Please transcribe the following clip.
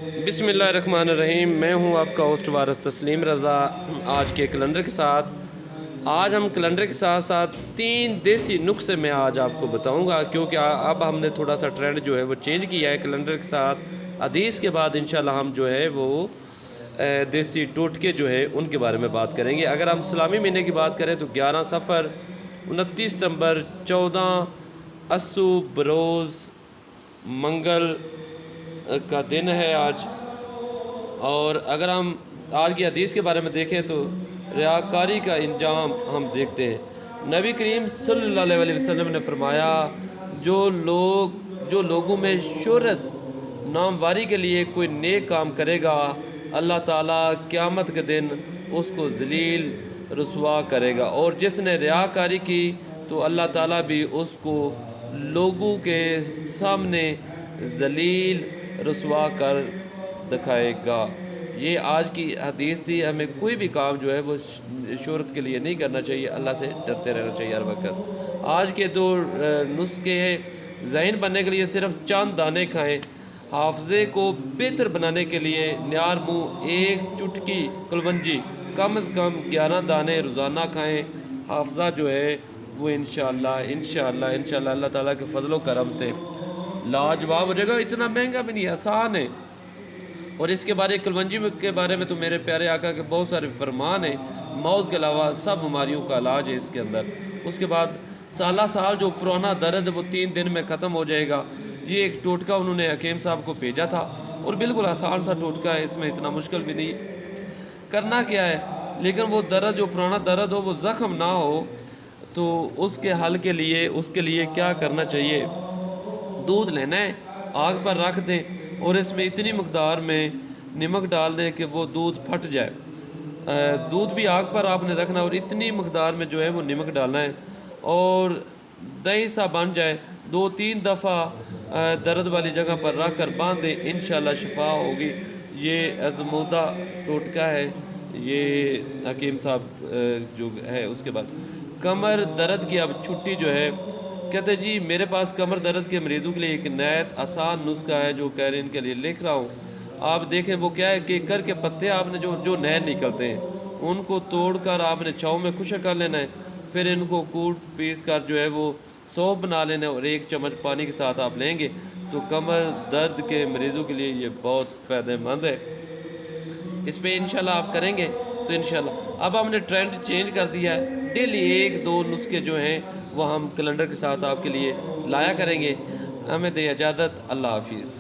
बिस्मिल्लाहिर्रहमानिर्रहीम। मैं हूं आपका होस्ट वारिस तस्लीम रज़ा। आज के कैलेंडर के साथ आज हम कैलेंडर के साथ साथ 3 देसी नुस्खे मैं आज आपको बताऊंगा, क्योंकि अब हमने थोड़ा सा ट्रेंड जो है वो चेंज किया है। कैलेंडर के साथ हदीस के बाद इंशाल्लाह हम जो है वो देसी टोटके जो है उनके बारे में बात करेंगे। अगर हम इस्लामी महीने की बात करें तो 11 सफ़र, 29 सितंबर, 14 अस्सू बरोज़ मंगल का दिन है आज। और अगर हम आज की हदीस के बारे में देखें तो रियाकारी का इंजाम हम देखते हैं। नबी करीम सल्लल्लाहु अलैहि वसल्लम ने फरमाया, जो लोगों में शोहरत नामवारी के लिए कोई नेक काम करेगा, अल्लाह ताला क़यामत के दिन उसको ज़लील रुसवा करेगा, और जिसने रियाकारी की तो अल्लाह ताला भी उसको लोगों के सामने ज़लील रुसवा कर दिखाएगा। ये आज की हदीस थी। हमें कोई भी काम जो है वो शोहरत के लिए नहीं करना चाहिए, अल्लाह से डरते रहना चाहिए हर वक्त। आज के दो नुस्खे हैं। ज़हीन बनने के लिए सिर्फ चंद दाने खाएं। हाफजे को बेहतर बनाने के लिए न्यार मुँह 1 चुटकी कलवंजी कम से कम 11 दाने रोज़ाना खाएं। हाफजा जो है वो इंशाअल्लाह अल्लाह ताला के फजलो करम से लाजवाब हो जाएगा। इतना महंगा भी नहीं, आसान है। और इसके बारे कलवंजी के बारे में तो मेरे प्यारे आका के बहुत सारे फरमान हैं। मौत के अलावा सब बीमारियों का इलाज है इसके अंदर। उसके बाद साल जो पुराना दर्द है वो 3 दिन में ख़त्म हो जाएगा। ये एक टोटका उन्होंने हकीम साहब को भेजा था, और बिल्कुल आसान सा टोटका है, इसमें इतना मुश्किल भी नहीं। करना क्या है, लेकिन वो दर्द जो पुराना दर्द हो वो ज़ख्म ना हो, तो उसके हल के लिए उसके लिए क्या करना चाहिए, दूध लेना है, आग पर रख दें और इसमें इतनी मकदार में नमक डाल दें कि वो दूध फट जाए। दूध भी आग पर आपने रखना और इतनी मकदार में जो है वो नमक डालना है, और दही सा बन जाए। 2-3 दफ़ा दर्द वाली जगह पर रख कर बांध दें, इंशाल्लाह शिफा होगी। ये आज़मूदा टोटका है, ये हकीम साहब जो है। उसके बाद कमर दर्द की अब छुट्टी जो है, कहते जी मेरे पास कमर दर्द के मरीज़ों के लिए एक नहायत आसान नुस्खा है जो कैरिन के लिए लिख रहा हूँ। आप देखें वो क्या है कि कर के पत्ते आपने जो नए निकलते हैं उनको तोड़कर आपने छाँव में खुशक कर लेना है। फिर इनको कूट पीस कर जो है वो सौंफ बना लेना है, और 1 चम्मच पानी के साथ आप लेंगे तो कमर दर्द के मरीज़ों के लिए ये बहुत फ़ायदेमंद है। इस पर इंशाल्लाह आप करेंगे तो इंशाल्लाह। अब हमने ट्रेंड चेंज कर दिया है, डेली 1-2 नुस्खे जो हैं वो हम कैलेंडर के साथ आपके लिए लाया करेंगे। हमें दे इजाज़त, अल्लाह हाफिज़।